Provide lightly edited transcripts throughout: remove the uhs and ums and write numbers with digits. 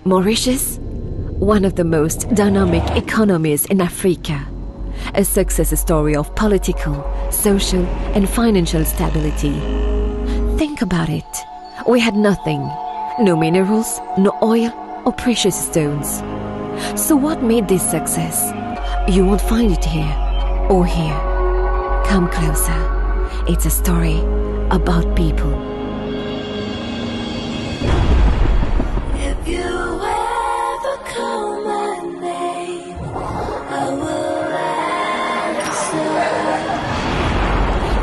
Mauritius, one of the most dynamic economies in Africa, a success story of political, social and financial stability. Think about it. We had nothing, no minerals, no oil or precious stones. So what made this success? You won't find it here or here. Come closer. It's a story about people. If you ever call my name, I will answer.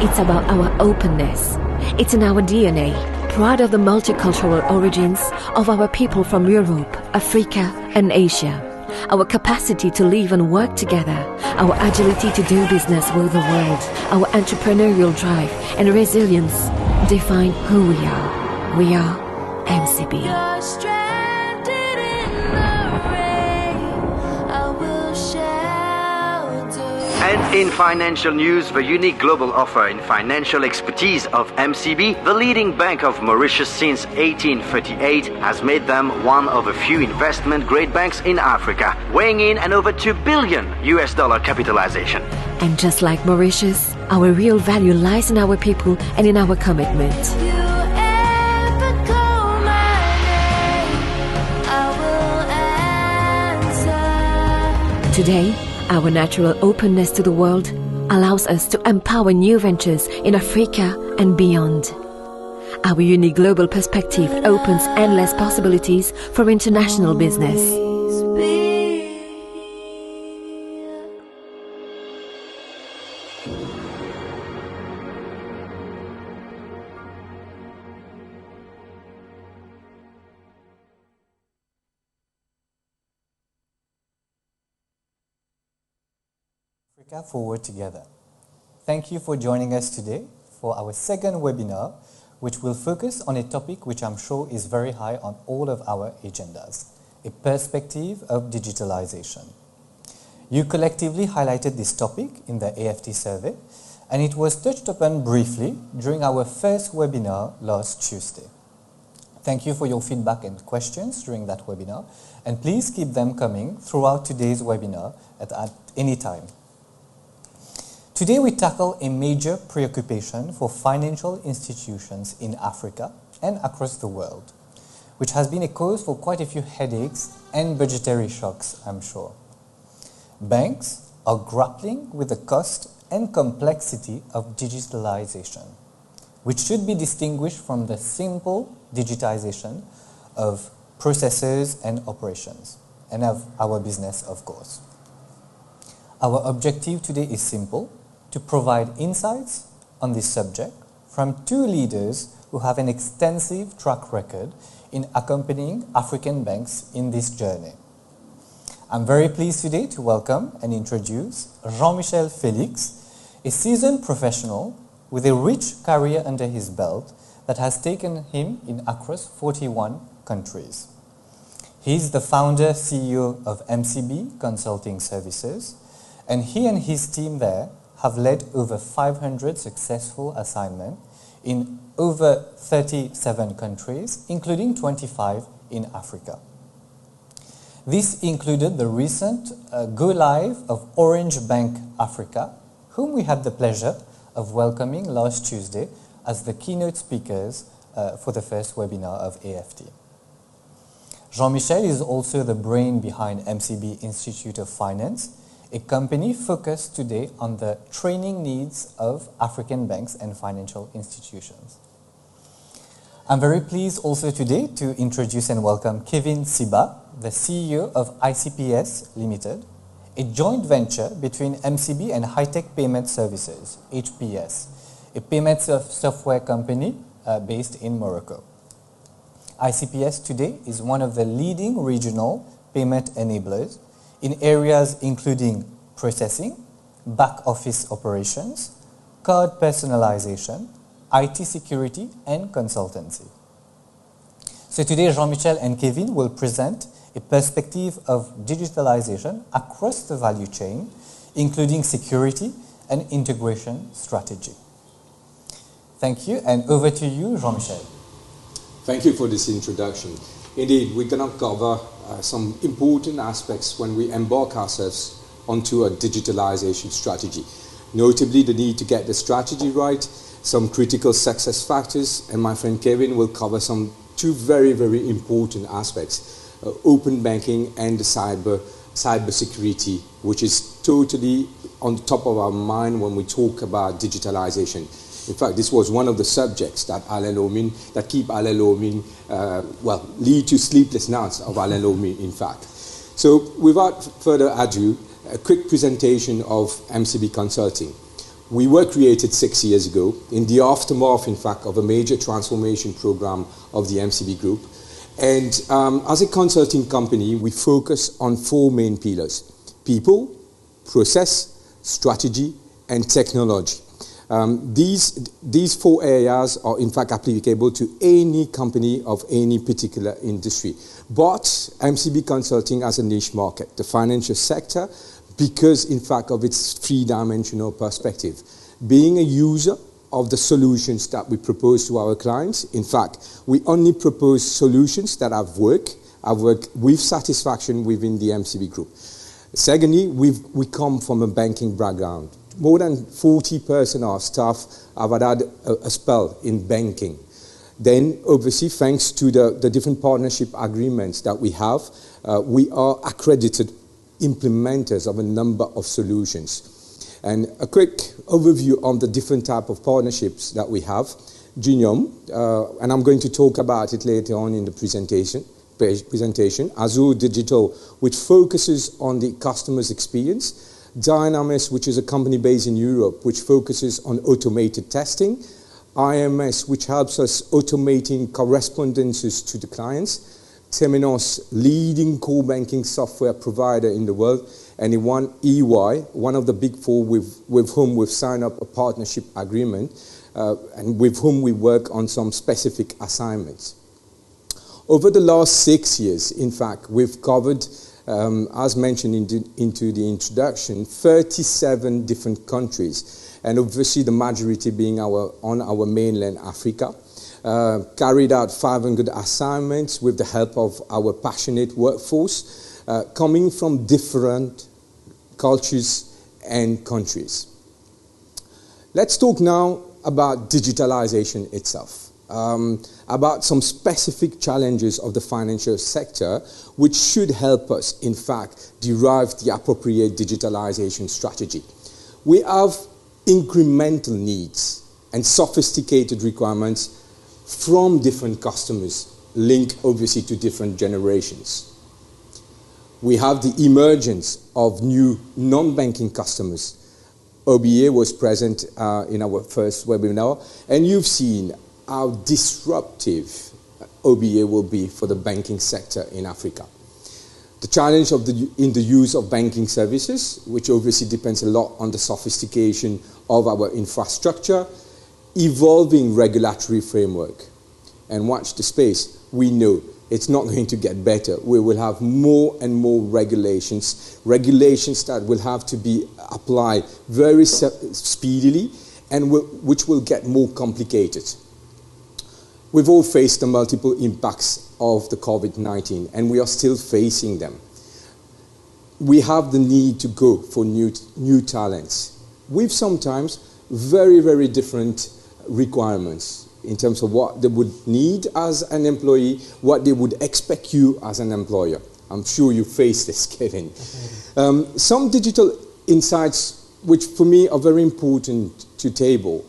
It's about our openness. It's in our DNA, proud of the multicultural origins of our people from Europe, Africa and Asia. Our capacity to live and work together, our agility to do business with the world, our entrepreneurial drive and resilience define who we are. We are MCB. You're stranded in the rain, I will shelter. And in financial news, the unique global offer in financial expertise of MCB, the leading bank of Mauritius since 1838, has made them one of a few investment-grade banks in Africa, weighing in an over $2 billion capitalization. And just like Mauritius, our real value lies in our people and in our commitment. If you ever call my name, I will answer. Today, our natural openness to the world allows us to empower new ventures in Africa and beyond. Our unique global perspective opens endless possibilities for international business. Please be. Africa Forward Together. Thank you for joining us today for our second webinar, which will focus on a topic which I'm sure is very high on all of our agendas, a perspective of digitalization. You collectively highlighted this topic in the AFT survey, and it was touched upon briefly during our first webinar last Tuesday. Thank you for your feedback and questions during that webinar, and please keep them coming throughout today's webinar at any time. Today we tackle a major preoccupation for financial institutions in Africa and across the world, which has been a cause for quite a few headaches and budgetary shocks, I'm sure. Banks are grappling with the cost and complexity of digitalization, which should be distinguished from the simple digitization of processes and operations, and of our business, of course. Our objective today is simple: to provide insights on this subject from two leaders who have an extensive track record in accompanying African banks in this journey. I'm very pleased today to welcome and introduce Jean-Michel Félix, a seasoned professional with a rich career under his belt that has taken him in across 41 countries. He is the founder CEO of MCB Consulting Services, and he and his team there have led over 500 successful assignments in over 37 countries, including 25 in Africa. This included the recent go-live of Orange Bank Africa, whom we had the pleasure of welcoming last Tuesday as the keynote speakers for the first webinar of AFT. Jean-Michel is also the brain behind MCB Institute of Finance, a company focused today on the training needs of African banks and financial institutions. I'm very pleased also today to introduce and welcome Kevin Siba, the CEO of ICPS Limited, a joint venture between MCB and High-Tech Payment Services, HPS, a payment software company based in Morocco. ICPS today is one of the leading regional payment enablers in areas including processing, back office operations, card personalization, IT security, and consultancy. So today, Jean-Michel and Kevin will present a perspective of digitalization across the value chain, including security and integration strategy. Thank you, and over to you, Jean-Michel. Thank you for this introduction. Indeed, we're going to cover some important aspects when we embark ourselves onto a digitalization strategy. Notably, the need to get the strategy right, some critical success factors, and my friend Kevin will cover some two very, very important aspects, open banking and the cyber security, which is totally on the top of our mind when we talk about digitalization. In fact, this was one of the subjects that keep Alain Lomin, lead to sleepless nights of Alain Lomin, in fact. So without further ado, a quick presentation of MCB Consulting. We were created 6 years ago in the aftermath, in fact, of a major transformation program of the MCB Group. And as a consulting company, we focus on four main pillars: people, process, strategy, and technology. These four areas are in fact applicable to any company of any particular industry. But MCB Consulting has a niche market, the financial sector, because in fact of its three-dimensional perspective. Being a user of the solutions that we propose to our clients, in fact, we only propose solutions that have worked with satisfaction within the MCB Group. Secondly, we come from a banking background. More than 40% of our staff have had a spell in banking. Then, obviously, thanks to the different partnership agreements that we have, we are accredited implementers of a number of solutions. And a quick overview on the different type of partnerships that we have. Genium, and I'm going to talk about it later on in the presentation. Azure Digital, which focuses on the customer's experience. Dynamis, which is a company based in Europe, which focuses on automated testing. IMS, which helps us automating correspondences to the clients. Temenos, leading core banking software provider in the world. And EY, one of the big four with whom we've signed up a partnership agreement and with whom we work on some specific assignments. Over the last 6 years, in fact, we've covered, as mentioned into the introduction, 37 different countries, and obviously the majority being on our mainland Africa. Carried out 500 assignments with the help of our passionate workforce, coming from different cultures and countries. Let's talk now about digitalization itself. About some specific challenges of the financial sector which should help us, in fact, derive the appropriate digitalization strategy. We have incremental needs and sophisticated requirements from different customers, linked obviously to different generations. We have the emergence of new non-banking customers. OBA was present in our first webinar, and you've seen how disruptive OBA will be for the banking sector in Africa. The challenge in the use of banking services, which obviously depends a lot on the sophistication of our infrastructure, evolving regulatory framework. And watch the space. We know it's not going to get better. We will have more and more regulations that will have to be applied very speedily and which will get more complicated. We've all faced the multiple impacts of the COVID-19, and we are still facing them. We have the need to go for new talents with sometimes very, very different requirements in terms of what they would need as an employee, what they would expect you as an employer. I'm sure you face this, Kevin. Some digital insights, which for me are very important to table,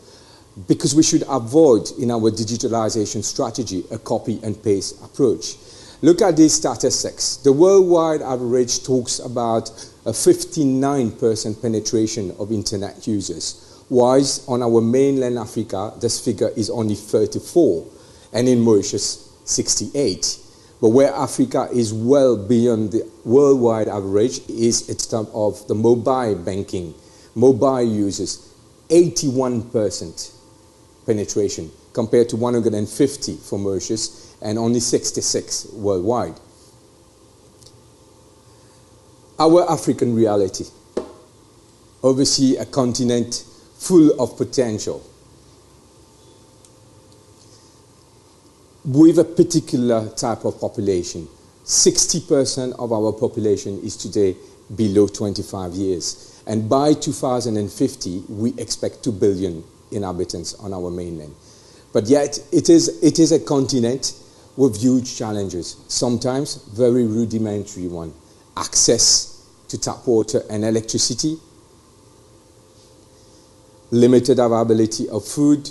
because we should avoid in our digitalization strategy a copy and paste approach. Look at these statistics. The worldwide average talks about a 59% penetration of internet users, whilst on our mainland Africa, this figure is only 34, and in Mauritius, 68. But where Africa is well beyond the worldwide average is in terms of the mobile banking, mobile users, 81% penetration compared to 150 for Mauritius and only 66 worldwide. Our African reality, obviously a continent full of potential, with a particular type of population, 60% of our population is today below 25 years. And by 2050, we expect 2 billion inhabitants on our mainland. But yet, it is a continent with huge challenges, sometimes very rudimentary one. Access to tap water and electricity, limited availability of food,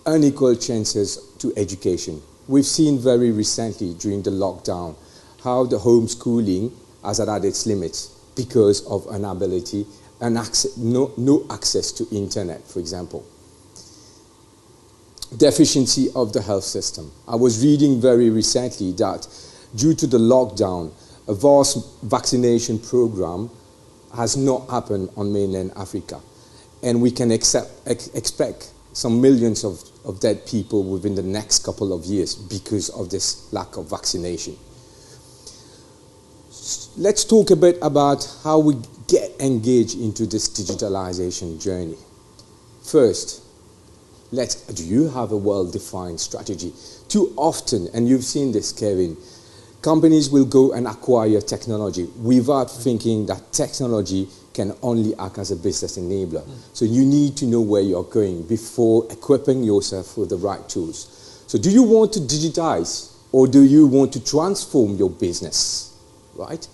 unequal chances to education. We've seen very recently during the lockdown how the homeschooling has had its limits because of inability and no access to internet, for example. Deficiency of the health system. I was reading very recently that due to the lockdown, a vast vaccination program has not happened on mainland Africa. And we can expect some millions of dead people within the next couple of years because of this lack of vaccination. Let's talk a bit about how we get engaged into this digitalization journey. First, do you have a well-defined strategy? Too often, and you've seen this, Kevin, companies will go and acquire technology without thinking that technology can only act as a business enabler. So you need to know where you're going before equipping yourself with the right tools. So do you want to digitize or do you want to transform your business, right?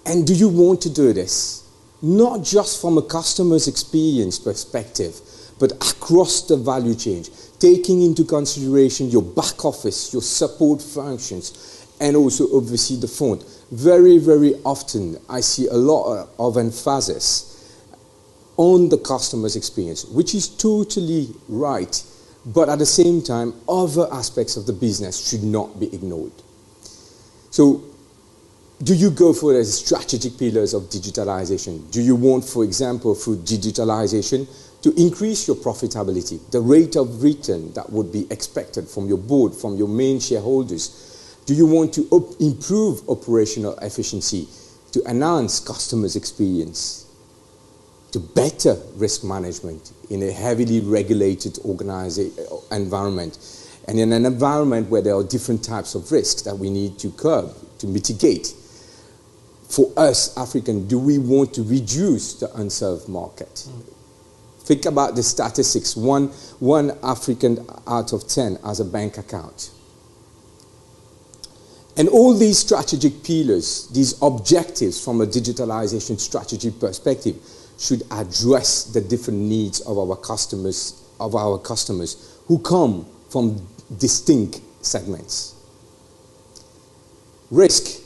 And do you want to do this not just from a customer's experience perspective, but across the value chain, taking into consideration your back office, your support functions, and also obviously the front. Very, very often I see a lot of emphasis on the customer's experience, which is totally right, but at the same time, other aspects of the business should not be ignored. So, do you go for the strategic pillars of digitalization? Do you want, for example, through digitalization, to increase your profitability, the rate of return that would be expected from your board, from your main shareholders? Do you want to improve operational efficiency, to enhance customers' experience, to better risk management in a heavily regulated environment, and in an environment where there are different types of risks that we need to curb, to mitigate? For us, African, do we want to reduce the unserved market? Think about the statistics. One African out of 10 has a bank account. And all these strategic pillars, these objectives from a digitalization strategy perspective, should address the different needs of our customers who come from distinct segments. Risk,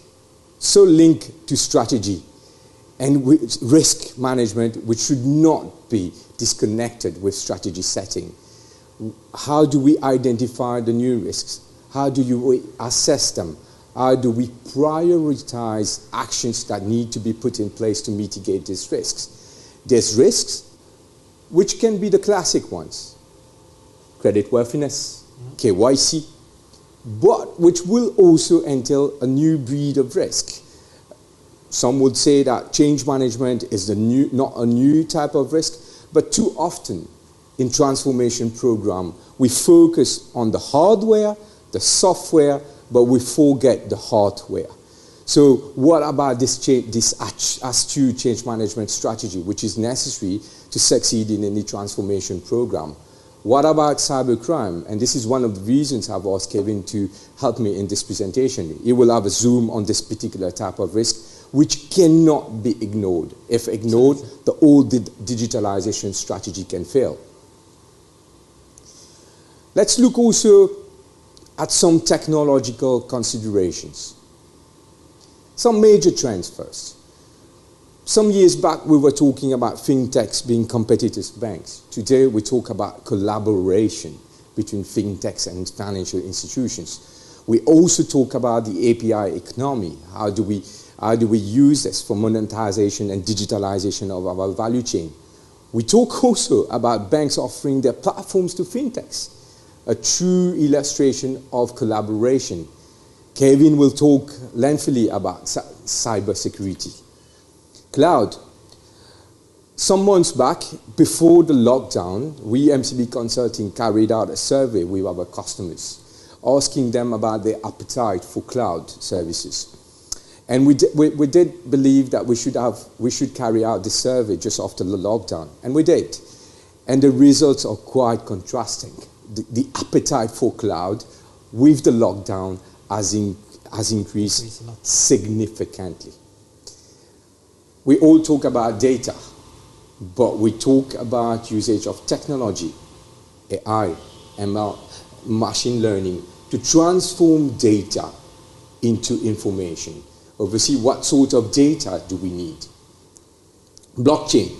so linked to strategy, and risk management, which should not be disconnected with strategy setting. How do we identify the new risks? How do we assess them? How do we prioritize actions that need to be put in place to mitigate these risks? There's risks which can be the classic ones. Creditworthiness, KYC, but which will also entail a new breed of risk. Some would say that change management is not a new type of risk, but too often in transformation program, we focus on the hardware, the software, but we forget the hardware. So what about this astute change management strategy, which is necessary to succeed in any transformation program? What about cybercrime? And this is one of the reasons I've asked Kevin to help me in this presentation. He will have a zoom on this particular type of risk, which cannot be ignored. If ignored, the whole digitalization strategy can fail. Let's look also at some technological considerations. Some major trends first. Some years back, we were talking about fintechs being competitors to banks. Today, we talk about collaboration between fintechs and financial institutions. We also talk about the API economy. How do we use this for monetization and digitalization of our value chain? We talk also about banks offering their platforms to fintechs, a true illustration of collaboration. Kevin will talk lengthily about cybersecurity. Cloud. Some months back, before the lockdown, we MCB Consulting carried out a survey with our customers, asking them about their appetite for cloud services. And we did believe that we should carry out this survey just after the lockdown, and we did. And the results are quite contrasting. The appetite for cloud with the lockdown has increased significantly. We all talk about data, but we talk about usage of technology, AI, ML, machine learning, to transform data into information. Obviously, what sort of data do we need? Blockchain.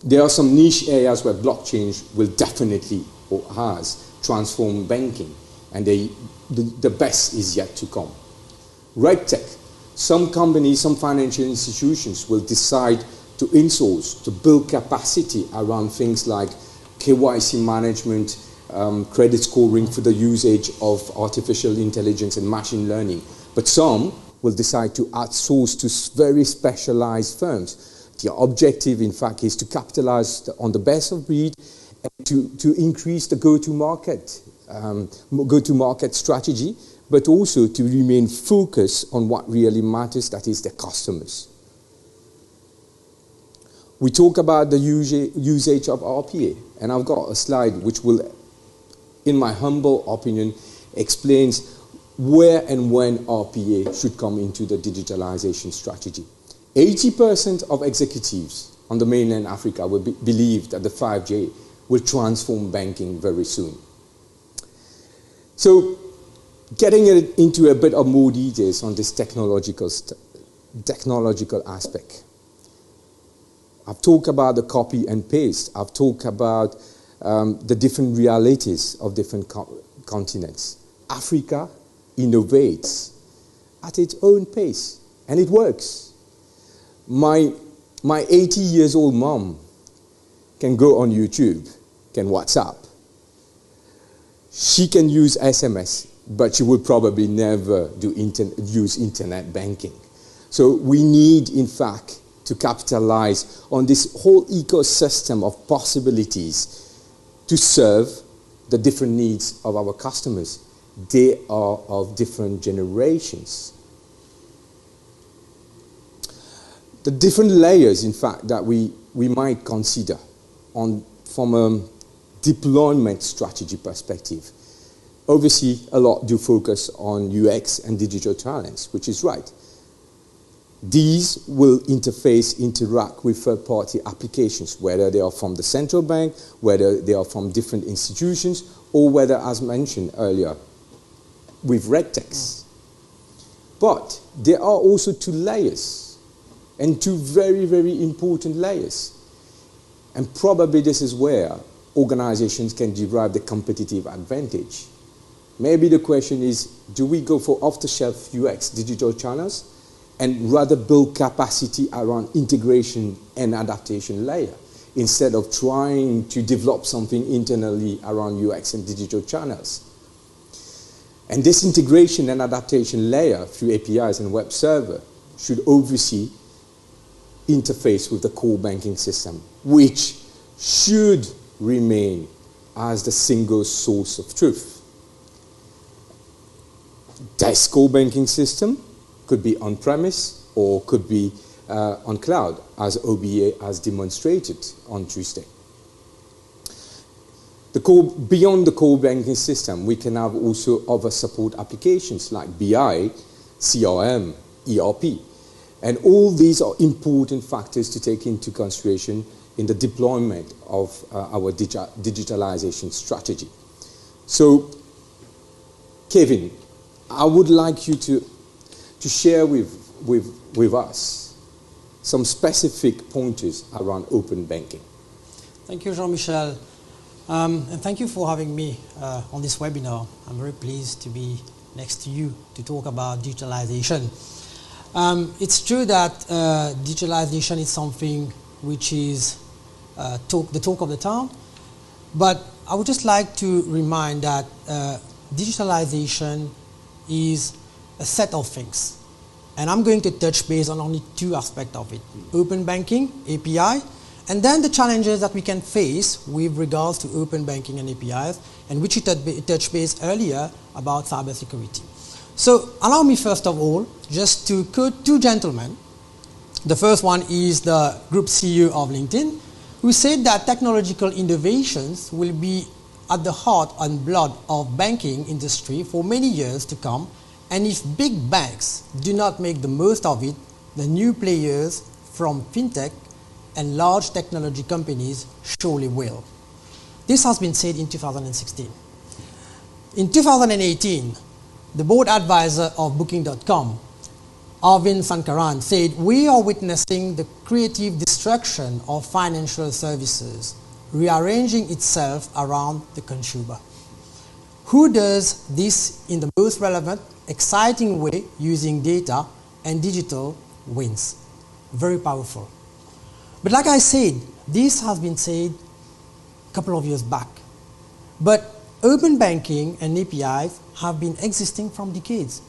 There are some niche areas where blockchain will definitely, or has, transformed banking, and the best is yet to come. RegTech. Some companies, some financial institutions will decide to insource, to build capacity around things like KYC management, credit scoring for the usage of artificial intelligence and machine learning. But some will decide to outsource to very specialized firms. The objective, in fact, is to capitalize on the best of breed and to increase the go-to-market strategy, but also to remain focused on what really matters, that is the customers. We talk about the usage of RPA, and I've got a slide which will, in my humble opinion, explains where and when RPA should come into the digitalization strategy. 80% of executives on the mainland Africa will believe that the 5G will transform banking very soon. So, getting into a bit of more details on this technological aspect. I've talked about the copy and paste. I've talked about the different realities of different continents. Africa innovates at its own pace, and it works. My 80 years old mom can go on YouTube, can WhatsApp. She can use SMS, but she would probably never use internet banking. So we need, in fact, to capitalize on this whole ecosystem of possibilities to serve the different needs of our customers. They are of different generations. The different layers, in fact, that we might consider from a deployment strategy perspective. Obviously, a lot do focus on UX and digital talents, which is right. These will interact with third-party applications, whether they are from the central bank, whether they are from different institutions, or whether, as mentioned earlier, with RegTechs. But there are also two layers, and two very, very important layers. And probably this is where organizations can derive the competitive advantage. Maybe the question is, do we go for off-the-shelf UX digital channels and rather build capacity around integration and adaptation layer instead of trying to develop something internally around UX and digital channels? And this integration and adaptation layer through APIs and web server should obviously interface with the core banking system, which should remain as the single source of truth. This core banking system could be on-premise or could be on cloud, as OBA has demonstrated on Tuesday. Beyond the core banking system, we can have also other support applications like BI, CRM, ERP. And all these are important factors to take into consideration in the deployment of our digitalization strategy. So, Kevin, I would like you to share with us some specific pointers around open banking. Thank you, Jean-Michel. And thank you for having me on this webinar. I'm very pleased to be next to you to talk about digitalization. It's true that digitalization is something which is the talk of the town, but I would just like to remind that digitalization is a set of things. And I'm going to touch base on only two aspects of it: open banking, API, and then the challenges that we can face with regards to open banking and APIs, and which you touched base earlier about cybersecurity. So allow me first of all just to quote two gentlemen. The first one is the group CEO of LinkedIn, who said that technological innovations will be at the heart and blood of banking industry for many years to come, and if big banks do not make the most of it, the new players from fintech and large technology companies surely will. This has been said in 2016. In 2018, the board advisor of Booking.com, Arvind Sankaran, said, "We are witnessing the creative destruction of financial services, rearranging itself around the consumer. Who does this in the most relevant, exciting way using data and digital wins?" Very powerful. But like I said, this has been said a couple of years back. But open banking and APIs have been existing for decades.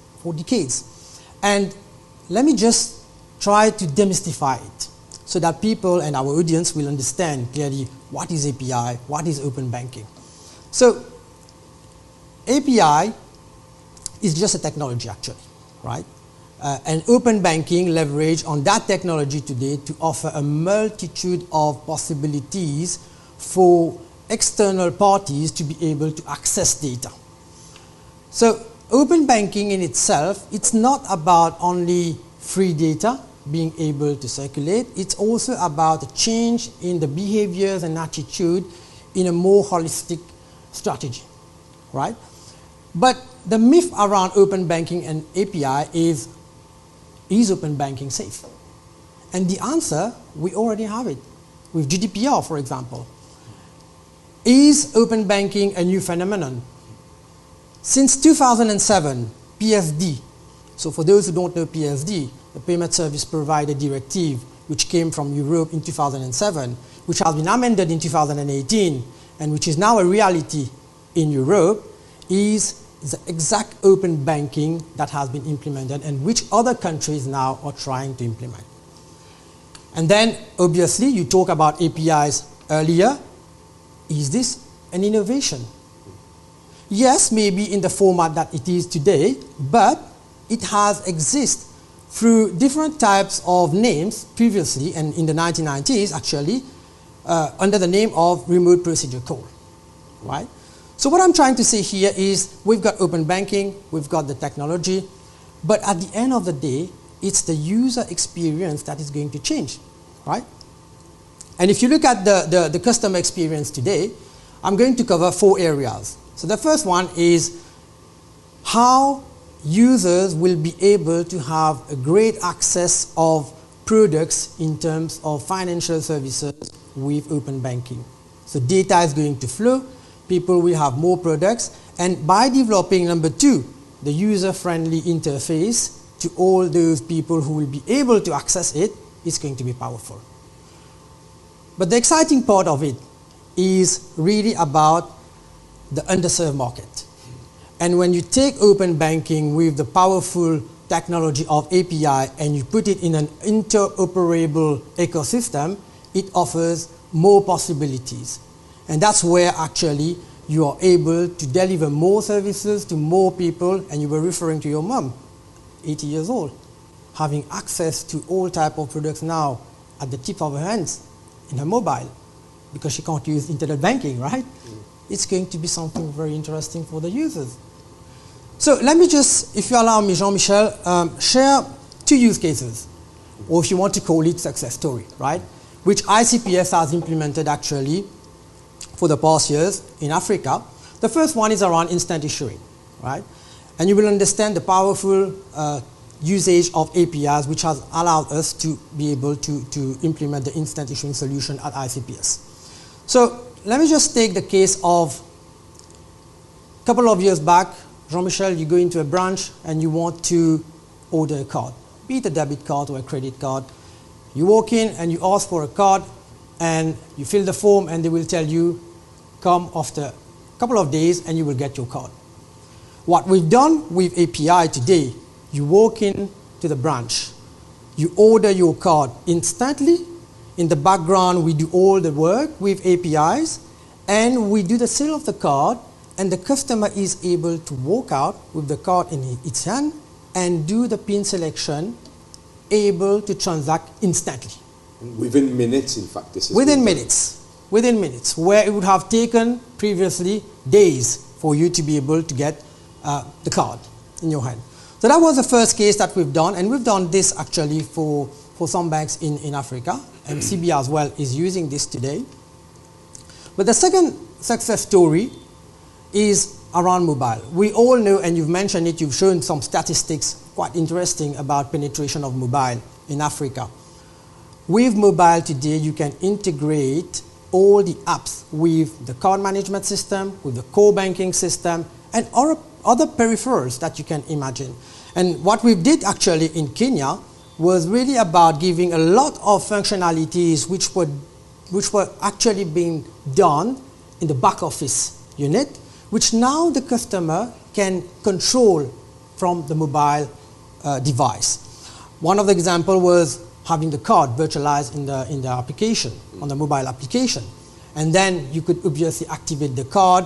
And let me just try to demystify it so that people and our audience will understand clearly what is API, what is open banking. So API is just a technology actually, right? And open banking leverage on that technology today to offer a multitude of possibilities for external parties to be able to access data. So open banking in itself, it's not about only free data being able to circulate, it's also about a change in the behaviors and attitude in a more holistic strategy, right? But the myth around open banking and API is open banking safe? And the answer, we already have it with GDPR, for example. Is open banking a new phenomenon? Since 2007, PSD, so for those who don't know PSD, the Payment Service Provider Directive, which came from Europe in 2007, which has been amended in 2018, and which is now a reality in Europe, is the exact open banking that has been implemented and which other countries now are trying to implement. And then, obviously, you talk about APIs earlier. Is this an innovation? Yes, maybe in the format that it is today, but it has existed through different types of names previously, and in the 1990s, actually, under the name of remote procedure call, right? So what I'm trying to say here is we've got open banking, we've got the technology, but at the end of the day, it's the user experience that is going to change, right? And if you look at the customer experience today, I'm going to cover 4 areas. So the first one is how users will be able to have a great access of products in terms of financial services with open banking. So data is going to flow, people will have more products, and by developing, number 2, the user-friendly interface to all those people who will be able to access it, is going to be powerful. But the exciting part of it is really about the underserved market. And when you take open banking with the powerful technology of API and you put it in an interoperable ecosystem, it offers more possibilities. And that's where actually you are able to deliver more services to more people, and you were referring to your mom, 80 years old, having access to all type of products now at the tip of her hands in her mobile, because she can't use internet banking, right? It's going to be something very interesting for the users. So let me just, if you allow me, Jean-Michel, share 2 use cases, or if you want to call it success story, right? Which ICPS has implemented actually for the past years in Africa. The first one is around instant issuing, right? And you will understand the powerful usage of APIs, which has allowed us to be able to implement the instant issuing solution at ICPS. So let me just take the case of a couple of years back. Jean-Michel, you go into a branch and you want to order a card, be it a debit card or a credit card. You walk in and you ask for a card, and you fill the form, and they will tell you, come after a couple of days and you will get your card. What we've done with API today, you walk in to the branch. You order your card instantly. In the background, we do all the work with APIs, and we do the sale of the card, and the customer is able to walk out with the card in its hand and do the PIN selection, able to transact instantly. Within minutes, in fact, this is Within minutes, where it would have taken previously days for you to be able to get the card in your hand. So that was the first case that we've done, and we've done this actually for some banks in Africa. MCB as well is using this today. But the second success story is around mobile. We all know, and you've mentioned it, you've shown some statistics quite interesting about penetration of mobile in Africa. With mobile today, you can integrate all the apps with the card management system, with the core banking system, and other peripherals that you can imagine. And what we did actually in Kenya was really about giving a lot of functionalities which were actually being done in the back office unit, which now the customer can control from the mobile device. One of the examples was having the card virtualized in the application, on the mobile application. And then you could obviously activate the card,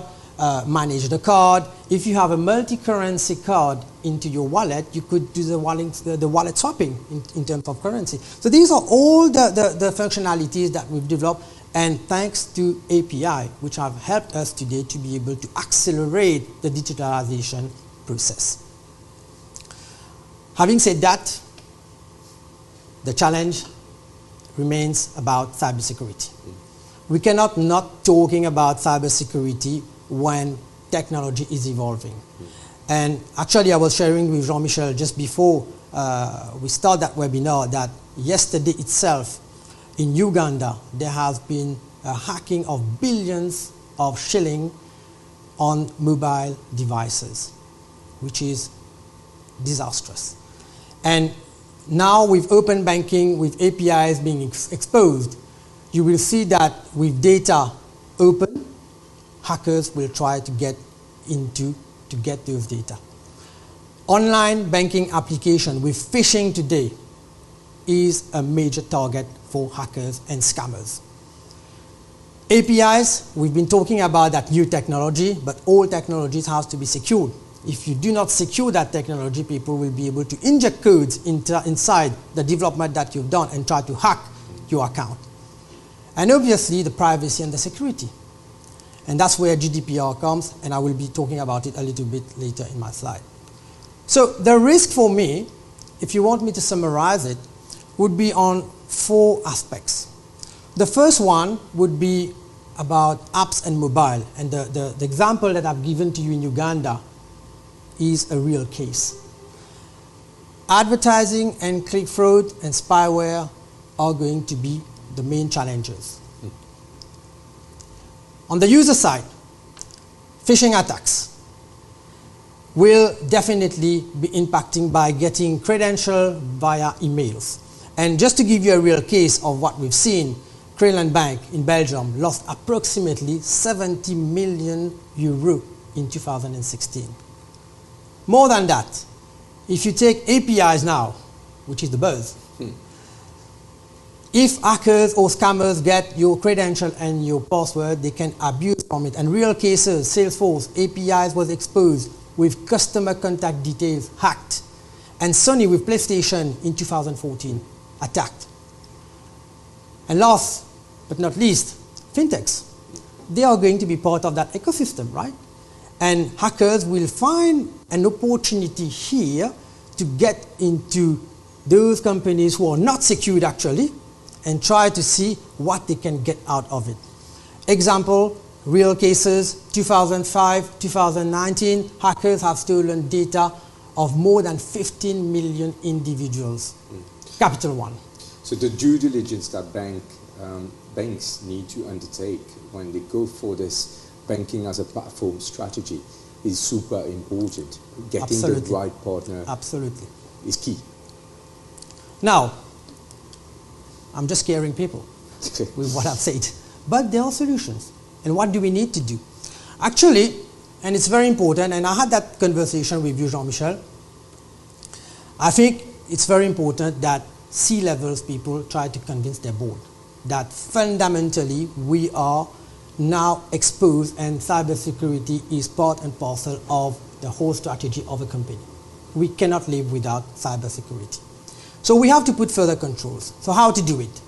manage the card. If you have a multi-currency card into your wallet, you could do the wallet swapping in terms of currency. So these are all the functionalities that we've developed, and thanks to API, which have helped us today to be able to accelerate the digitalization process. Having said that, the challenge remains about cybersecurity. We cannot not talking about cybersecurity when technology is evolving. And actually, I was sharing with Jean-Michel just before we start that webinar that yesterday itself in Uganda, there has been a hacking of billions of shillings on mobile devices, which is disastrous. And now with open banking, with APIs being exposed, you will see that with data open, hackers will try to get those data. Online banking application with phishing today is a major target for hackers and scammers. APIs, we've been talking about that new technology, but all technologies have to be secured. If you do not secure that technology, people will be able to inject codes inside the development that you've done and try to hack your account. And obviously the privacy and the security. And that's where GDPR comes, and I will be talking about it a little bit later in my slide. So the risk for me, if you want me to summarize it, would be on 4 aspects. The first one would be about apps and mobile. And the example that I've given to you in Uganda is a real case. Advertising and click fraud and spyware are going to be the main challenges. On the user side, phishing attacks will definitely be impacting by getting credentials via emails. And just to give you a real case of what we've seen, Kralin Bank in Belgium lost approximately 70 million euro in 2016. More than that, if you take APIs now, which is the buzz, if hackers or scammers get your credential and your password, they can abuse from it. And real cases, Salesforce, APIs was exposed with customer contact details hacked. And Sony with PlayStation in 2014 attacked. And last but not least, fintechs. They are going to be part of that ecosystem, right? And hackers will find an opportunity here to get into those companies who are not secured actually, and try to see what they can get out of it. Example, real cases, 2005, 2019, hackers have stolen data of more than 15 million individuals. Capital One. So the due diligence that banks need to undertake when they go for this banking as a platform strategy is super important. Getting Absolutely. the right partner Absolutely. is key. Now, I'm just scaring people with what I've said. But there are solutions. And what do we need to do? Actually, and it's very important, and I had that conversation with you, Jean-Michel, I think it's very important that C-levels people try to convince their board that fundamentally we are now exposed and cybersecurity is part and parcel of the whole strategy of a company. We cannot live without cybersecurity. So we have to put further controls. So how to do it?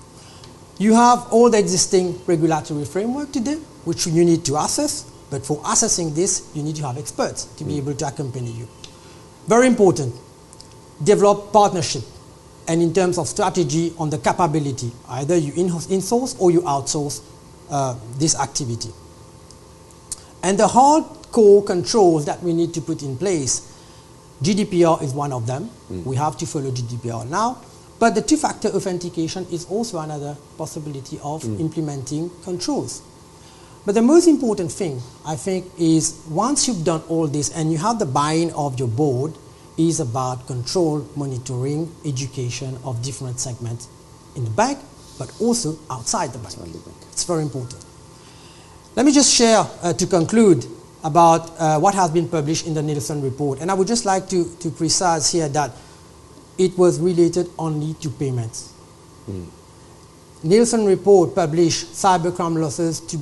You have all the existing regulatory framework today, which you need to assess, but for assessing this, you need to have experts to be able to accompany you. Very important, develop partnership, and in terms of strategy on the capability, either you in-source or you outsource this activity. And the hardcore controls that we need to put in place, GDPR is one of them. We have to follow GDPR now. But the two-factor authentication is also another possibility of implementing controls. But the most important thing, I think, is once you've done all this and you have the buy-in of your board, is about control, monitoring, education of different segments in the bank, but also outside the bank. It's very important. Let me just share, to conclude, about what has been published in the Nielsen report. And I would just like to precise here that it was related only to payments. Nielsen report published cybercrime losses to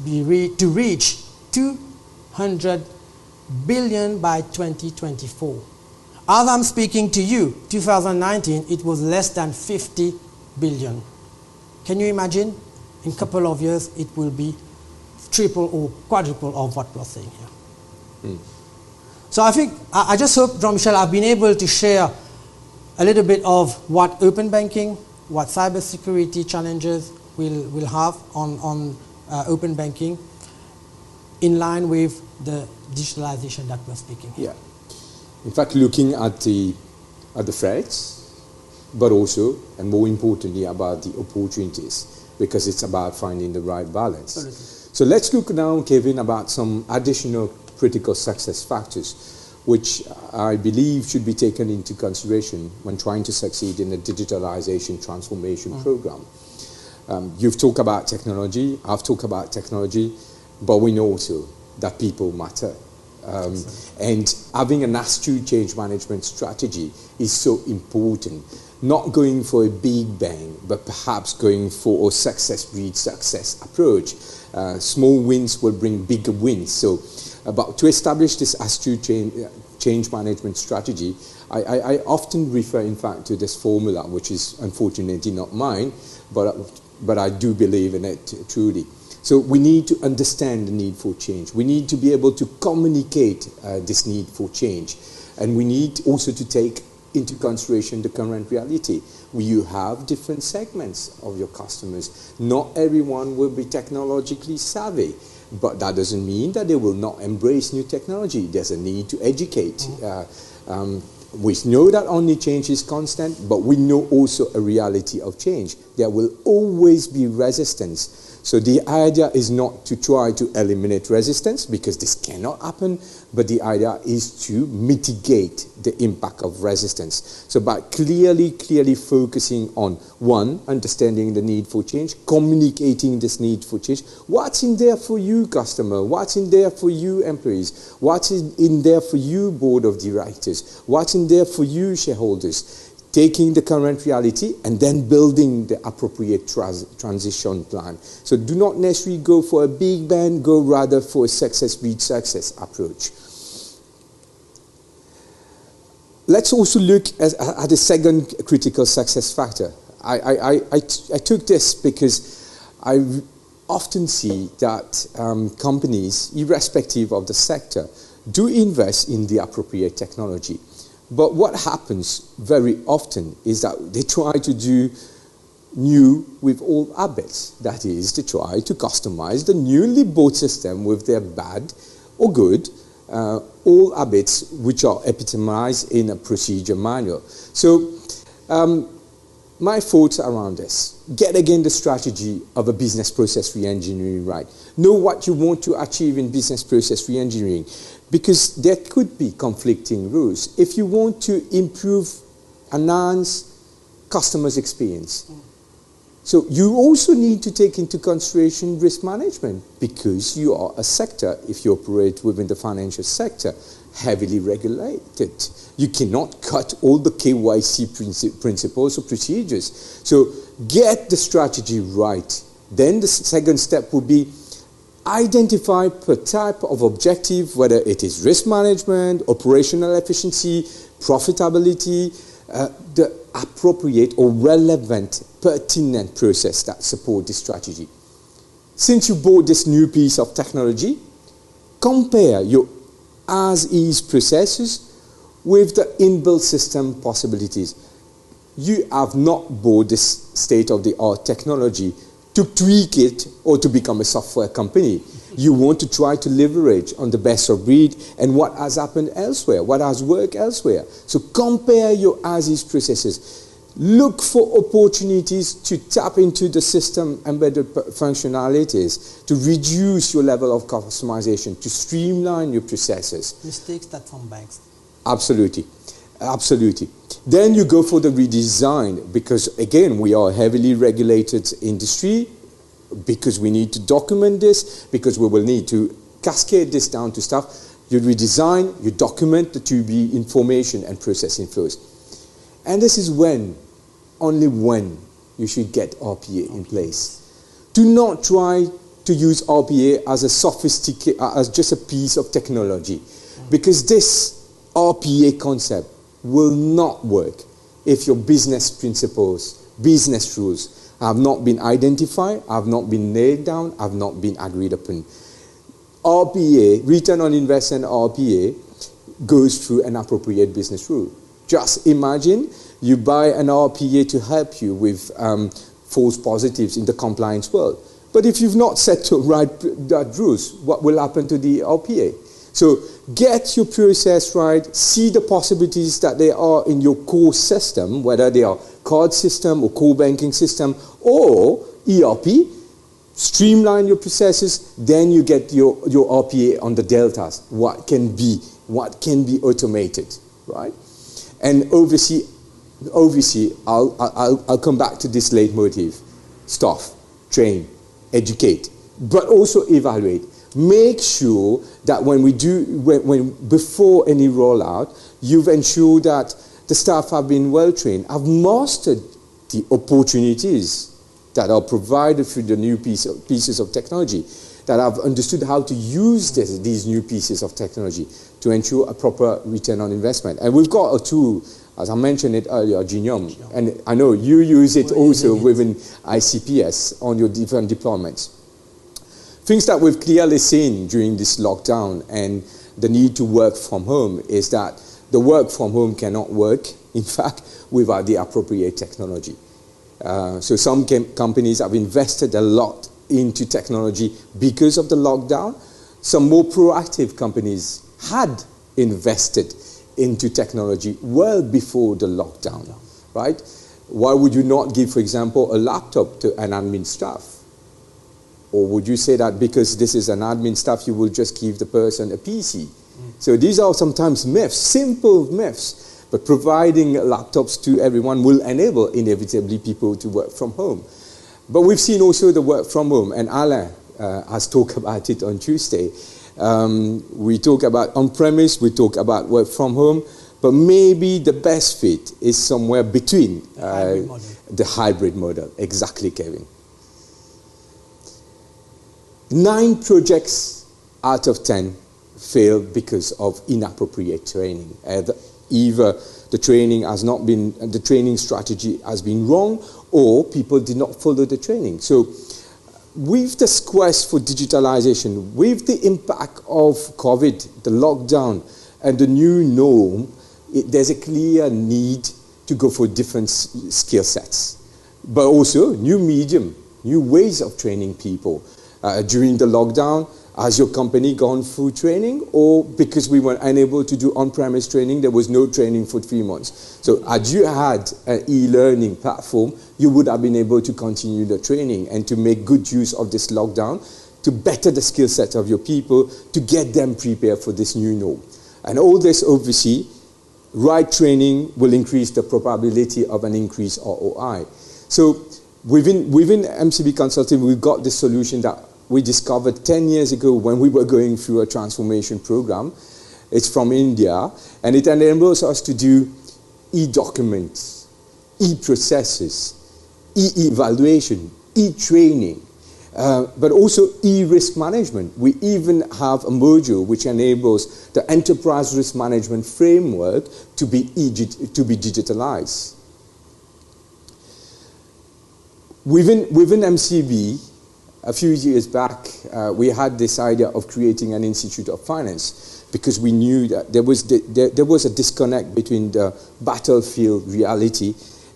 reach 200 billion by 2024. As I'm speaking to you, 2019, it was less than 50 billion. Can you imagine? In a couple of years, it will be triple or quadruple of what we're saying here. So I think, I just hope, Jean-Michel, I've been able to share a little bit of what open banking, what cybersecurity challenges will have on open banking in line with the digitalization that we're speaking here. Yeah. In fact, looking at the threats, but also, and more importantly, about the opportunities, because it's about finding the right balance. Absolutely. So let's look now, Kevin, about some additional critical success factors, which I believe should be taken into consideration when trying to succeed in the digitalization transformation program. You've talked about technology, I've talked about technology, but we know also that people matter. And having an astute change management strategy is so important. Not going for a big bang, but perhaps going for a success breeds success approach. Small wins will bring bigger wins. So, to establish this astute change management strategy, I often refer, in fact, to this formula, which is unfortunately not mine, but I do believe in it truly. So we need to understand the need for change. We need to be able to communicate this need for change. And we need also to take into consideration the current reality. You have different segments of your customers. Not everyone will be technologically savvy, but that doesn't mean that they will not embrace new technology. There's a need to educate. We know that only change is constant, but we know also a reality of change. There will always be resistance. So the idea is not to try to eliminate resistance, because this cannot happen, but the idea is to mitigate the impact of resistance. So by clearly focusing on, one, understanding the need for change, communicating this need for change. What's in there for you, customer? What's in there for you, employees? What's in there for you, board of directors? What's in there for you, shareholders? Taking the current reality and then building the appropriate transition plan. So do not necessarily go for a big bang, go rather for a success breeds success approach. Let's also look at the second critical success factor. I took this because I often see that companies, irrespective of the sector, do invest in the appropriate technology. But what happens very often is that they try to do new with old habits. That is, to try to customize the newly bought system with their bad or good old habits, which are epitomized in a procedure manual. So my thoughts around this: get again the strategy of a business process re-engineering right. Know what you want to achieve in business process re-engineering, because there could be conflicting rules. If you want to improve, enhance customers' experience, so you also need to take into consideration risk management, because you are a sector, if you operate within the financial sector, heavily regulated. You cannot cut all the KYC principles or procedures. So get the strategy right. Then the second step would be identify per type of objective, whether it is risk management, operational efficiency, profitability, the appropriate or relevant, pertinent process that support this strategy. Since you bought this new piece of technology, compare your as-is processes with the inbuilt system possibilities. You have not bought this state-of-the-art technology to tweak it or to become a software company. You want to try to leverage on the best of breed and what has happened elsewhere, what has worked elsewhere. So compare your as-is processes. Look for opportunities to tap into the system embedded functionalities, to reduce your level of customization, to streamline your processes. Mistakes that from banks. Absolutely. Absolutely. Then you go for the redesign, because again, we are a heavily regulated industry, because we need to document this, because we will need to cascade this down to stuff. You redesign, you document the 2B information and processing flows. And this is when, only when, you should get RPA in place. Do not try to use RPA as a sophisticated, as just a piece of technology, because this RPA concept will not work if your business principles, business rules have not been identified, have not been nailed down, have not been agreed upon. RPA, return on investment RPA, goes through an appropriate business rule. Just imagine you buy an RPA to help you with false positives in the compliance world. But if you've not set to right rules, what will happen to the RPA? So get your process right, see the possibilities that there are in your core system, whether they are card system or core banking system or ERP, streamline your processes, then you get your RPA on the deltas, what can be automated, right? And obviously I'll come back to this leitmotif: staff, train, educate, but also evaluate. Make sure that when before any rollout, you've ensured that the staff have been well trained, have mastered the opportunities that are provided through the new pieces of technology, that have understood how to use these new pieces of technology to ensure a proper return on investment. And we've got a tool, as I mentioned it earlier, Genome, and I know you use it also within ICPS on your different deployments. Things that we've clearly seen during this lockdown and the need to work from home is that the work from home cannot work, in fact, without the appropriate technology. So some companies have invested a lot into technology because of the lockdown. Some more proactive companies had invested into technology well before the lockdown, right? Why would you not give, for example, a laptop to an admin staff? Or would you say that because this is an admin staff, you will just give the person a PC? So these are sometimes myths, simple myths, but providing laptops to everyone will enable inevitably people to work from home. But we've seen also the work from home, and Alain has talked about it on Tuesday. We talk about on-premise, we talk about work from home, but maybe the best fit is somewhere between the hybrid model. Exactly, Kevin. 9 projects out of 10 fail because of inappropriate training. Either the training strategy has been wrong, or people did not follow the training. So with this quest for digitalization, with the impact of COVID, the lockdown, and the new norm, there's a clear need to go for different skill sets, but also new medium, new ways of training people. During the lockdown, has your company gone through training, or because we were unable to do on-premise training, there was no training for 3 months? So had you had an e-learning platform, you would have been able to continue the training and to make good use of this lockdown to better the skill set of your people, to get them prepared for this new norm. And all this, obviously, right training will increase the probability of an increased ROI. So within MCB Consulting, we've got this solution that we discovered 10 years ago when we were going through a transformation program. It's from India, and it enables us to do e-documents, e-processes, e-evaluation, e-training, but also e-risk management. We even have a module which enables the enterprise risk management framework to be digitalized. Within MCB, a few years back, we had this idea of creating an Institute of Finance because we knew that there was a disconnect between the battlefield reality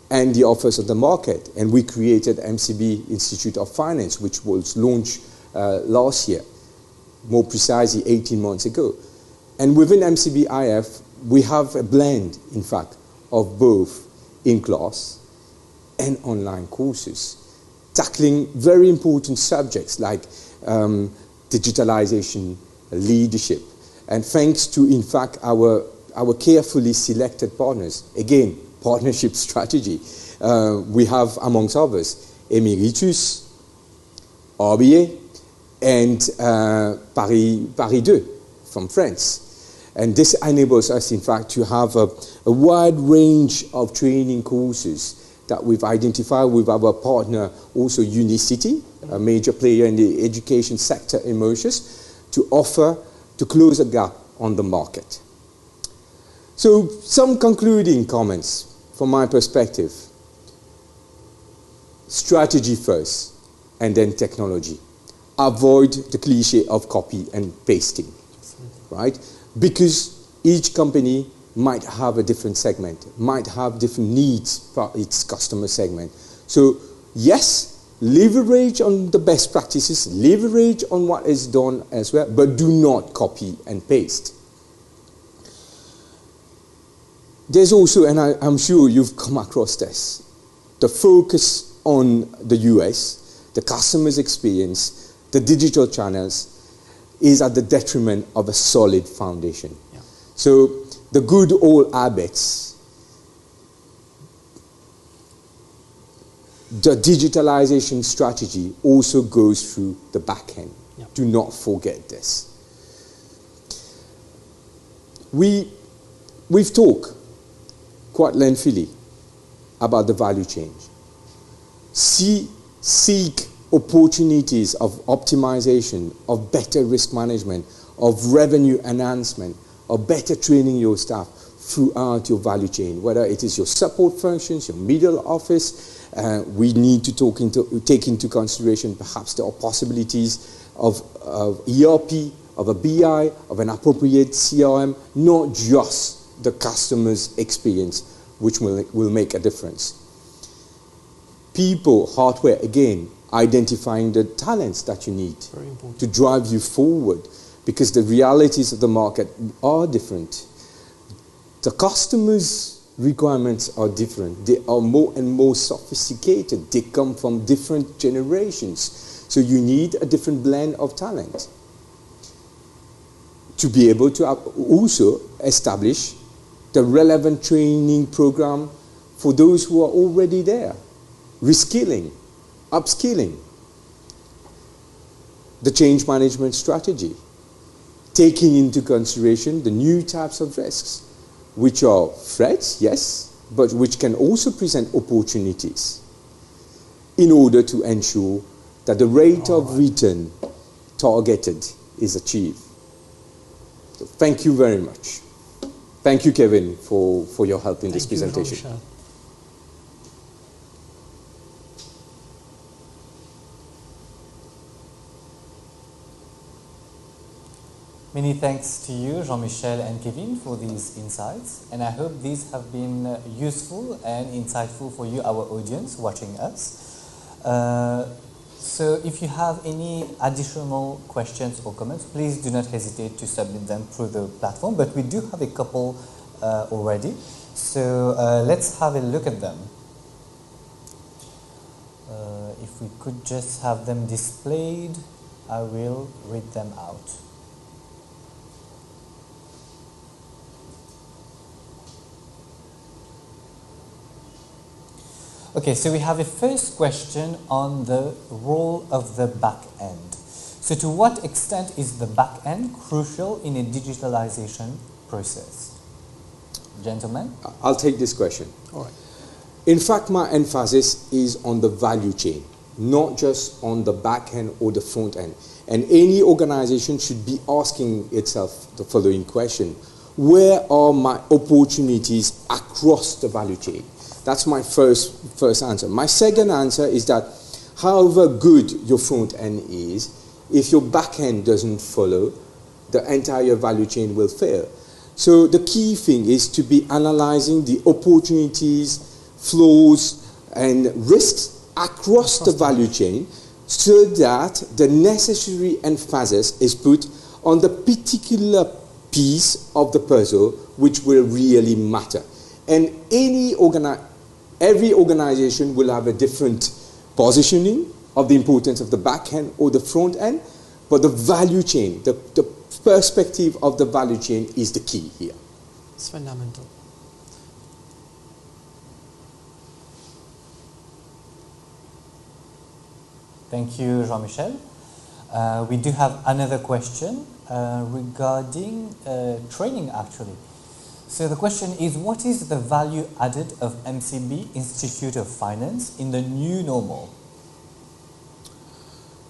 and the offers of the market. And we created MCB Institute of Finance, which was launched last year, more precisely 18 months ago. And within MCB IF, we have a blend, in fact, of both in-class and online courses, tackling very important subjects like digitalization, leadership. And thanks to, in fact, our carefully selected partners, again, partnership strategy. We have, amongst others, Emeritus, RBA, and Paris 2 from France. And this enables us, in fact, to have a wide range of training courses that we've identified with our partner, also Unicity, a major player in the education sector in Mauritius, to offer, to close a gap on the market. So some concluding comments from my perspective. Strategy first, and then technology. Avoid the cliche of copy and pasting, right? Because each company might have a different segment, might have different needs for its customer segment. So yes, leverage on the best practices, leverage on what is done elsewhere, but do not copy and paste. There's also, and I'm sure you've come across this, the focus on the US, the customer's experience, the digital channels, is at the detriment of a solid foundation. Yeah. So the good old habits, the digitalization strategy also goes through the back end. Yeah. Do not forget this. We've talked quite lengthily about the value chain. Seek opportunities of optimization, of better risk management, of revenue enhancement, of better training your staff throughout your value chain, whether it is your support functions, your middle office. We need to take into consideration perhaps there are possibilities of ERP, of a BI, of an appropriate CRM, not just the customer's experience, which will make a difference. People, hardware, again, identifying the talents that you need to drive you forward, because the realities of the market are different. The customer's requirements are different. They are more and more sophisticated. They come from different generations. So you need a different blend of talent to be able to also establish the relevant training program for those who are already there. Reskilling, upskilling, the change management strategy, taking into consideration the new types of risks, which are threats, yes, but which can also present opportunities in order to ensure that the rate of return targeted is achieved. So thank you very much. Thank you, Kevin, for your help in this presentation. Many thanks to you, Jean-Michel and Kevin, for these insights, and I hope these have been useful and insightful for you, our audience, watching us. So if you have any additional questions or comments, please do not hesitate to submit them through the platform, but we do have a couple already, so let's have a look at them. If we could just have them displayed, I will read them out. Okay, so we have a first question on the role of the back end. So to what extent is the back end crucial in a digitalization process? Gentlemen? I'll take this question. All right. In fact, my emphasis is on the value chain, not just on the back end or the front end. And any organization should be asking itself the following question: where are my opportunities across the value chain? That's my first answer. My second answer is that however good your front end is, if your back end doesn't follow, the entire value chain will fail. So the key thing is to be analyzing the opportunities, flaws, and risks across the value chain, so that the necessary emphasis is put on the particular piece of the puzzle which will really matter. And every organization will have a different positioning of the importance of the back end or the front end, but the value chain, the perspective of the value chain is the key here. It's fundamental. Thank you, Jean-Michel. We do have another question regarding training, actually. So the question is, what is the value added of MCB, Institute of Finance, in the new normal?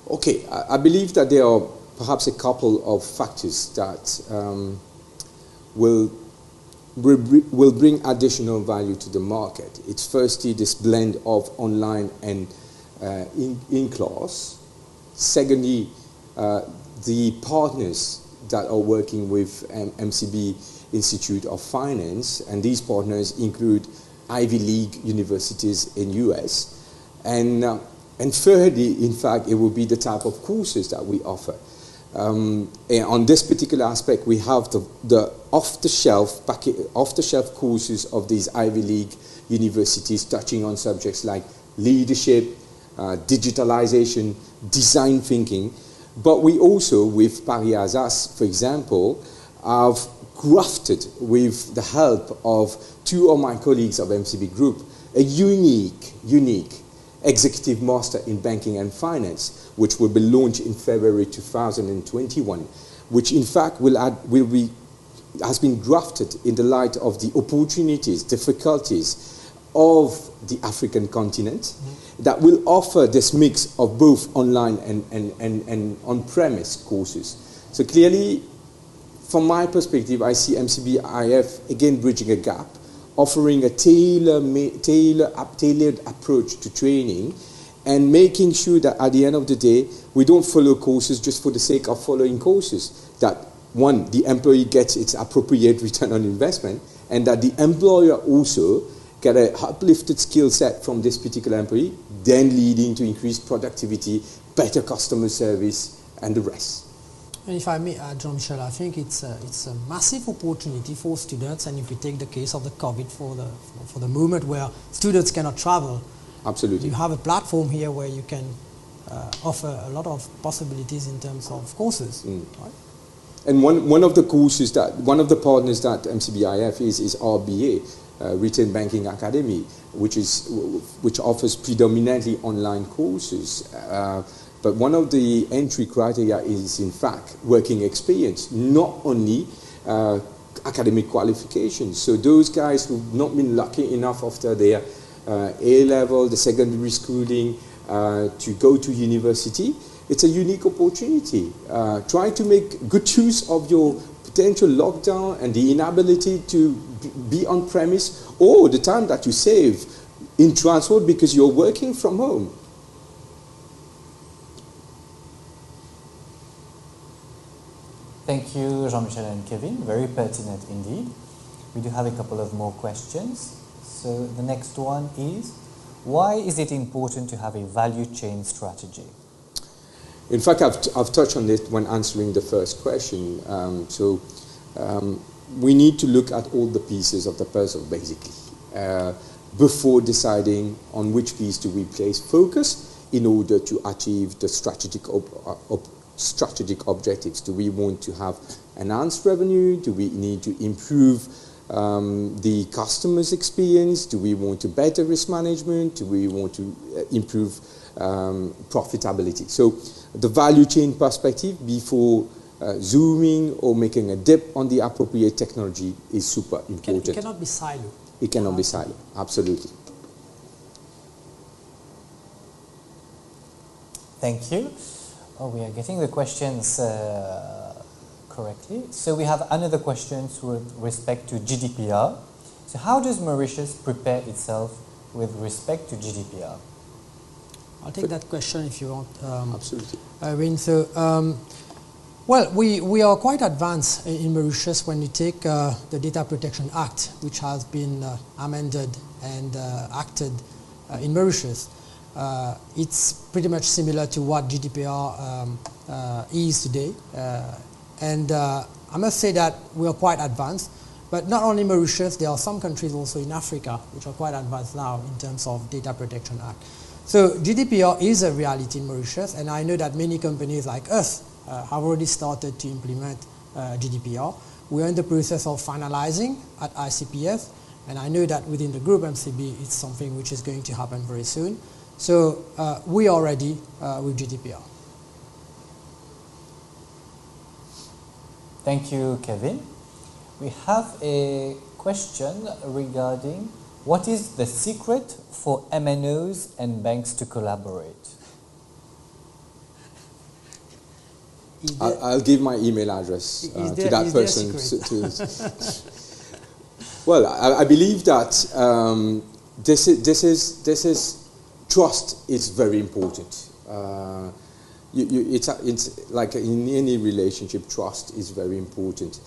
Okay, I believe that there are perhaps a couple of factors that will bring additional value to the market. It's firstly this blend of online and in class. Secondly, the partners that are working with MCB Institute of Finance, and these partners include Ivy League universities in US, and thirdly, in fact, it will be the type of courses that we offer. And on this particular aspect, we have the off-the-shelf courses of these Ivy League universities, touching on subjects like leadership, digitalisation, design thinking. But we also, with Paris Assas, for example, have crafted, with the help of two of my colleagues of MCB Group, a unique executive master in banking and finance, which will be launched in February 2021, which in fact has been drafted in the light of the opportunities, difficulties of the African continent, that will offer this mix of both online and on-premise courses. So clearly, from my perspective, I see MCB IF again bridging a gap, offering a tailored approach to training, and making sure that at the end of the day, we don't follow courses just for the sake of following courses. That one, the employee gets its appropriate return on investment, and that the employer also get a uplifted skill set from this particular employee, then leading to increased productivity, better customer service, and the rest. And if I may add, Jean-Michel, I think it's a massive opportunity for students, and if we take the case of the COVID for the moment where students cannot travel, absolutely, you have a platform here where you can offer a lot of possibilities in terms of courses. Right? And one of the courses one of the partners that MCBIF is RBA, Retail Banking Academy, which offers predominantly online courses. But one of the entry criteria is, in fact, working experience, not only academic qualifications. So those guys who've not been lucky enough after their A-level, the secondary schooling, to go to university, it's a unique opportunity. Try to make good use of your potential lockdown and the inability to be on premise, or the time that you save in transport because you're working from home. Thank you, Jean-Michel and Kevin. Very pertinent indeed. We do have a couple of more questions. So the next one is, why is it important to have a value chain strategy? In fact, I've touched on it when answering the first question. We need to look at all the pieces of the puzzle, basically, before deciding on which piece do we place focus in order to achieve the strategic objectives. Do we want to have enhanced revenue? Do we need to improve the customer's experience? Do we want to better risk management? Do we want to improve profitability? So the value chain perspective before zooming or making a dip on the appropriate technology is super important. It cannot be siloed. It cannot be siloed, absolutely. Thank you. Oh, we are getting the questions correctly. So we have another question with respect to GDPR. So how does Mauritius prepare itself with respect to GDPR? I'll take that question if you want. Absolutely. Irene. So, well, we are quite advanced in Mauritius when you take the Data Protection Act, which has been amended and acted in Mauritius. It's pretty much similar to what GDPR is today. And I must say that we are quite advanced. But not only Mauritius, there are some countries also in Africa which are quite advanced now in terms of Data Protection Act. So GDPR is a reality in Mauritius, and I know that many companies like us have already started to implement GDPR. We are in the process of finalizing at ICPF, and I know that within the group MCB, it's something which is going to happen very soon. So we are ready with GDPR. Thank you, Kevin. We have a question regarding what is the secret for MNOs and banks to collaborate? I'll give my email address to that person. Well, I believe that this is trust is very important. It's like in any relationship, trust is very important.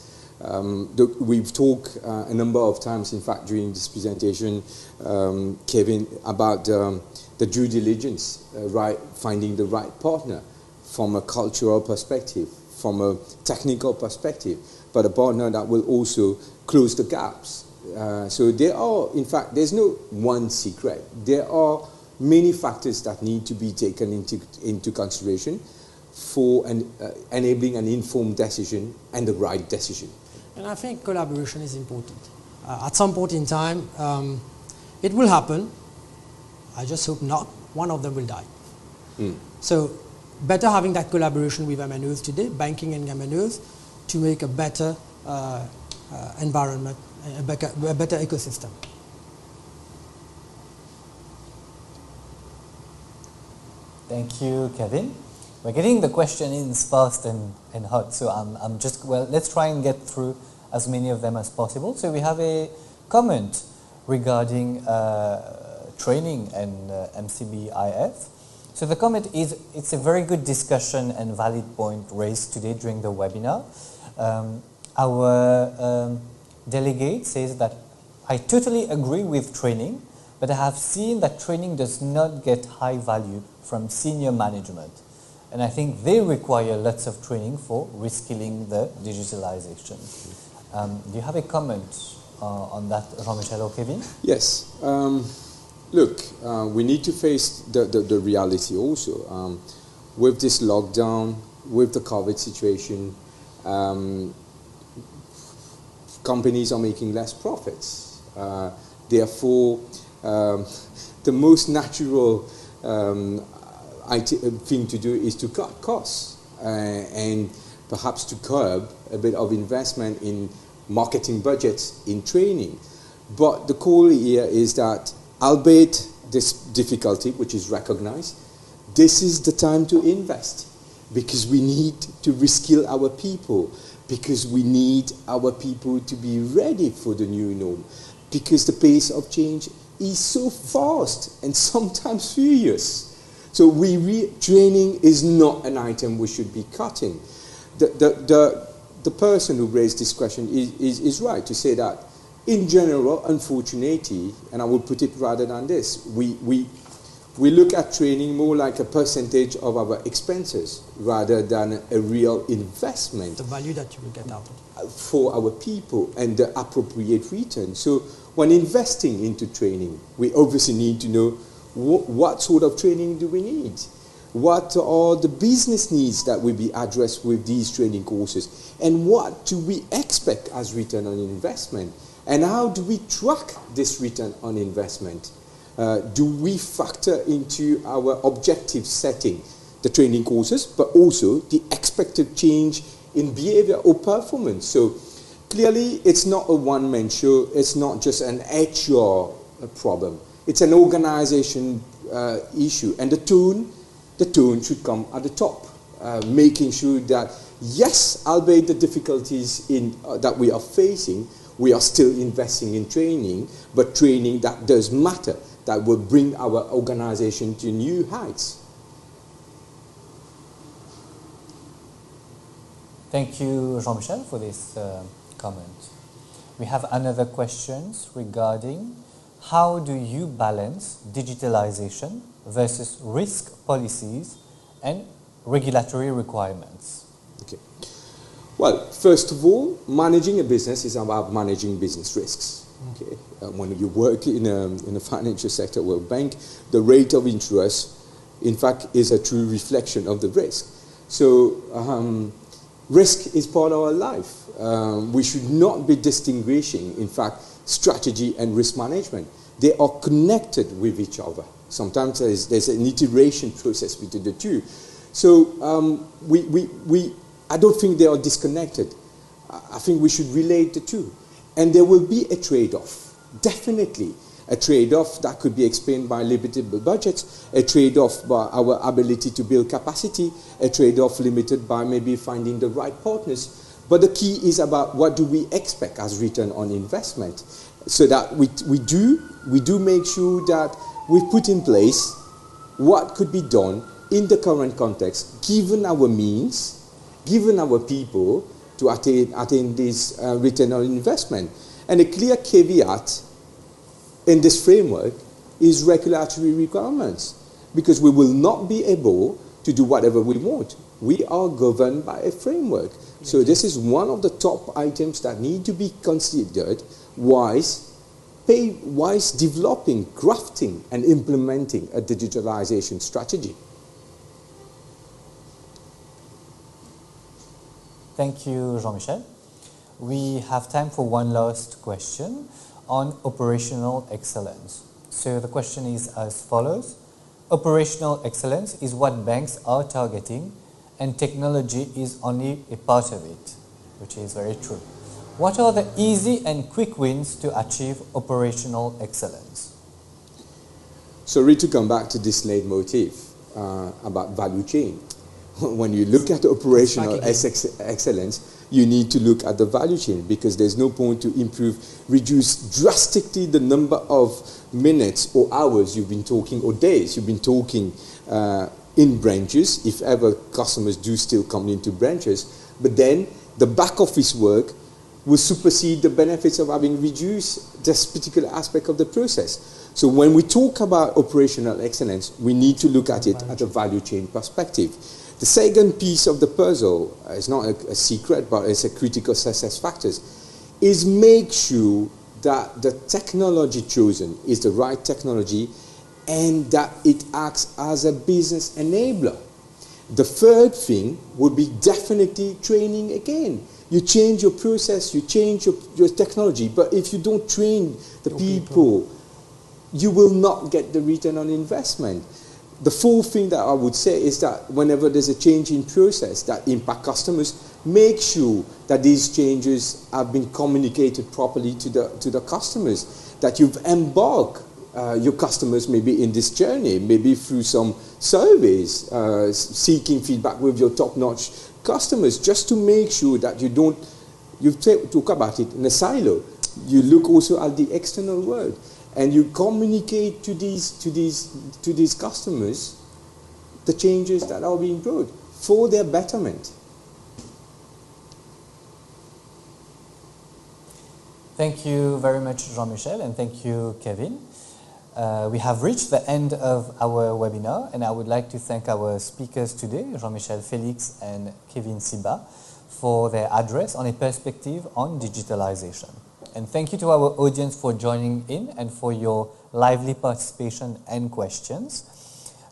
We've talked a number of times, in fact, during this presentation, Kevin, about the due diligence, finding the right partner from a cultural perspective, from a technical perspective, but a partner that will also close the gaps. So there are, in fact, there's no one secret. There are many factors that need to be taken into consideration for enabling an informed decision and the right decision. And I think collaboration is important. At some point in time, it will happen. I just hope not. One of them will die. So better having that collaboration with MNOs today, banking and MNOs, to make a better environment, a better ecosystem. Thank you, Kevin. We're getting the question in fast and hot, so I'm just, well, let's try and get through as many of them as possible. So we have a comment regarding training and MCBIF. So the comment is, it's a very good discussion and valid point raised today during the webinar. Our delegate says that I totally agree with training, but I have seen that training does not get high value from senior management. And I think they require lots of training for reskilling the digitalization. Do you have a comment on that, Jean-Michel or Kevin? Yes. Look, we need to face the reality also. With this lockdown, with the COVID situation, companies are making less profits. Therefore, the most natural thing to do is to cut costs and perhaps to curb a bit of investment in marketing budgets, in training. But the call here is that, albeit this difficulty, which is recognized, this is the time to invest, because we need to reskill our people, because we need our people to be ready for the new norm, because the pace of change is so fast and sometimes furious. So training is not an item we should be cutting. The person who raised this question is right to say that, in general, unfortunately, and I will put it rather than this, we look at training more like a percentage of our expenses rather than a real investment. The value that you will get out of it. For our people and the appropriate return. So when investing into training, we obviously need to know what sort of training do we need? What are the business needs that will be addressed with these training courses? And what do we expect as return on investment? And how do we track this return on investment? Do we factor into our objective setting the training courses, but also the expected change in behavior or performance. So clearly, it's not a one-man show. It's not just an HR problem. It's an organization issue. And the tone should come at the top, making sure that, yes, albeit the difficulties that we are facing, we are still investing in training, but training that does matter, that will bring our organization to new heights. Thank you, Jean-Michel, for this comment. We have another question regarding how do you balance digitalization versus risk policies and regulatory requirements? Okay. Well, first of all, managing a business is about managing business risks. Okay. When you work in a financial sector or a bank, the rate of interest, in fact, is a true reflection of the risk. So, risk is part of our life. We should not be distinguishing, in fact, strategy and risk management. They are connected with each other. Sometimes there's an iteration process between the two. So I don't think they are disconnected. I think we should relate the two. And there will be a trade-off, definitely. A trade-off that could be explained by limited budgets, a trade-off by our ability to build capacity, a trade-off limited by maybe finding the right partners. But the key is about what do we expect as return on investment, so that we do make sure that we put in place what could be done in the current context, given our means, given our people, to attain this return on investment. And a clear caveat in this framework is regulatory requirements, because we will not be able to do whatever we want. We are governed by a framework. So this is one of the top items that need to be considered whilst developing, crafting, and implementing a digitalization strategy. Thank you, Jean-Michel. We have time for one last question on operational excellence. So the question is as follows. Operational excellence is what banks are targeting, and technology is only a part of it, which is very true. What are the easy and quick wins to achieve operational excellence? Sorry to come back to this leitmotif about value chain. When you look at operational excellence, you need to look at the value chain, because there's no point to reduce drastically the number of minutes or hours you've been talking, or days you've been talking in branches, if ever customers do still come into branches. But then the back office work will supersede the benefits of having reduced this particular aspect of the process. So when we talk about operational excellence, we need to look at it at a value chain perspective. The second piece of the puzzle, is not a secret, but it's a critical success factors, is make sure that the technology chosen is the right technology and that it acts as a business enabler. The third thing would be definitely training again. You change your process, you change your technology, but if you don't train the people, you will not get the return on investment. The fourth thing that I would say is that whenever there's a change in process that impact customers, make sure that these changes have been communicated properly to the customers, that you've embarked your customers maybe in this journey, maybe through some surveys, seeking feedback with your top-notch customers, just to make sure that you talk about it in a silo. You look also at the external world, and you communicate to these customers the changes that are being brought for their betterment. Thank you very much, Jean-Michel, and thank you, Kevin. We have reached the end of our webinar, and I would like to thank our speakers today, Jean-Michel Felix and Kevin Siba, for their address on a perspective on digitalization. And thank you to our audience for joining in and for your lively participation and questions.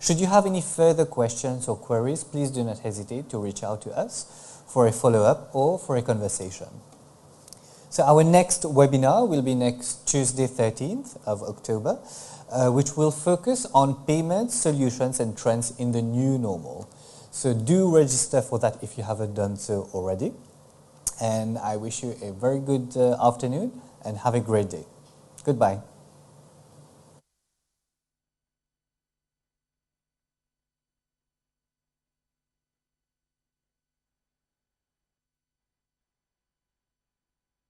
Should you have any further questions or queries, please do not hesitate to reach out to us for a follow-up or for a conversation. So our next webinar will be next Tuesday, 13th of October, which will focus on payments, solutions and trends in the new normal. So do register for that if you haven't done so already. And I wish you a very good afternoon and have a great day. Goodbye.